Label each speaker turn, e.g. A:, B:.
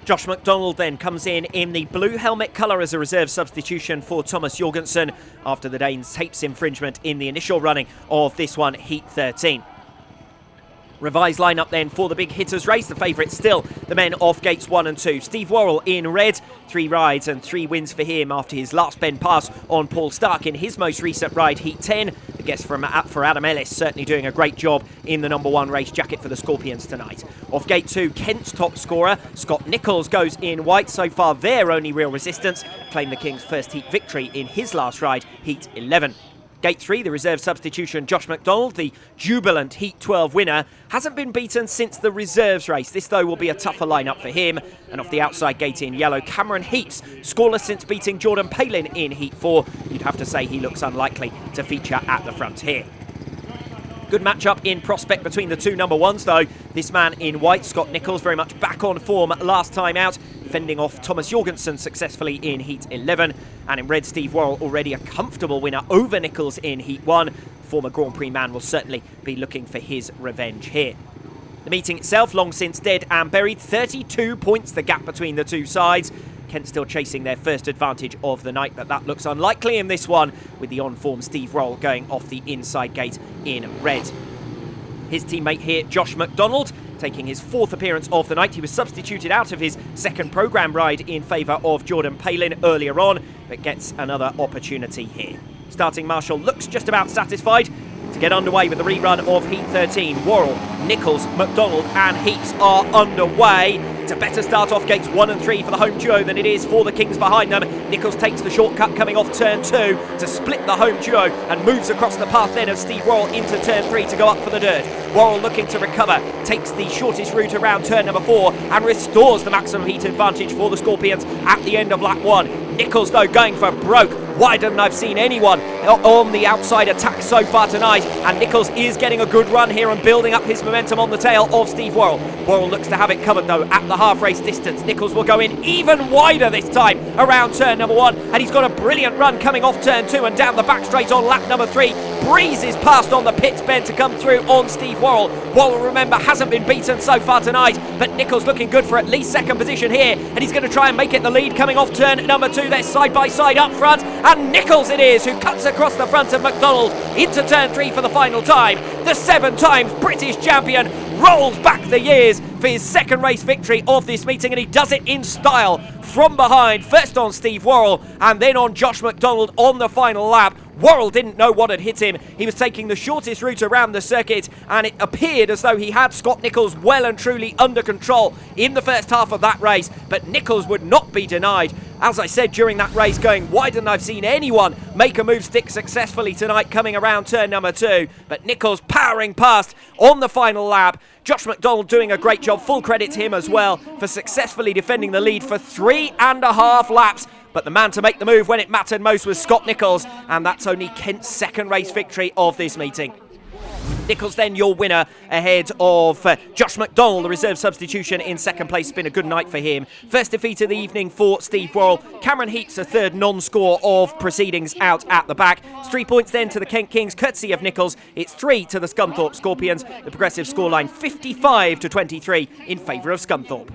A: Josh McDonald then comes in the blue helmet colour as a reserve substitution for Thomas Jorgensen after the Danes' tapes infringement in the initial running of this one, Heat 13. Revised lineup then for the big hitters race. The favourites still the men off gates 1 and 2. Steve Worrell in red, 3 rides and 3 wins for him after his last bend pass on Paul Stark in his most recent ride, Heat 10. The guest for Adam Ellis certainly doing a great job in the number 1 race jacket for the Scorpions tonight. Off gate 2, Kent's top scorer, Scott Nichols, goes in white. So far their only real resistance. Claimed the Kings' first heat victory in his last ride, Heat 11. Gate 3, the reserve substitution, Josh McDonald, the jubilant Heat 12 winner, hasn't been beaten since the reserves race. This, though, will be a tougher lineup for him. And off the outside gate in yellow, Cameron Heaps, scoreless since beating Jordan Palin in Heat 4. You'd have to say he looks unlikely to feature at the front here. Good matchup in prospect between the 2 number 1s, though. This man in white, Scott Nichols, very much back on form last time out, fending off Thomas Jorgensen successfully in Heat 11. And in red, Steve Worrell, already a comfortable winner over Nichols in Heat 1. Former Grand Prix man will certainly be looking for his revenge here. The meeting itself, long since dead and buried. 32 points the gap between the 2 sides. Kent still chasing their first advantage of the night, but that looks unlikely in this one, with the on-form Steve Worrell going off the inside gate in red. His teammate here, Josh McDonald, taking his 4th appearance of the night. He was substituted out of his 2nd programme ride in favour of Jordan Palin earlier on, but gets another opportunity here. Starting marshal looks just about satisfied to get underway with the rerun of Heat 13. Worrell, Nichols, McDonald and Heaps are underway. It's a better start off gates 1 and 3 for the home duo than it is for the Kings behind them. Nichols takes the shortcut coming off turn 2 to split the home duo and moves across the path then of Steve Worrell into turn 3 to go up for the dirt. Worrell looking to recover, takes the shortest route around turn number 4 and restores the maximum heat advantage for the Scorpions at the end of lap 1. Nichols, though, going for broke. Wider than I've seen anyone on the outside attack so far tonight. And Nichols is getting a good run here and building up his momentum on the tail of Steve Worrell. Worrell looks to have it covered, though, at the half-race distance. Nichols will go in even wider this time around turn number 1. And he's got a brilliant run coming off turn 2 and down the back straight on lap number 3. Breezes past on the pits bend to come through on Steve Worrell. Worrell, remember, hasn't been beaten so far tonight, but Nichols looking good for at least 2nd position here, and he's going to try and make it the lead coming off turn number 2. They're side by side up front, and Nichols it is who cuts across the front of McDonald into turn 3 for the final time. The 7 times British champion rolls back the years for his 2nd race victory of this meeting, and he does it in style from behind, first on Steve Worrell and then on Josh McDonald on the final lap. Worrell didn't know what had hit him. He was taking the shortest route around the circuit, and it appeared as though he had Scott Nichols well and truly under control in the first half of that race, but Nichols would not be denied. As I said during that race, going wider than I've seen anyone make a move stick successfully tonight coming around turn number 2. But Nichols powering past on the final lap. Josh McDonald doing a great job. Full credit to him as well for successfully defending the lead for 3.5 laps. But the man to make the move when it mattered most was Scott Nichols, and that's only Kent's 2nd race victory of this meeting. Nichols then your winner ahead of Josh McDonald, the reserve substitution in 2nd place. It's been a good night for him. First defeat of the evening for Steve Worrell. Cameron Heaps, a 3rd non-score of proceedings out at the back. It's 3 points then to the Kent Kings, courtesy of Nichols. It's 3 to the Scunthorpe Scorpions. The progressive scoreline 55-23 in favour of Scunthorpe.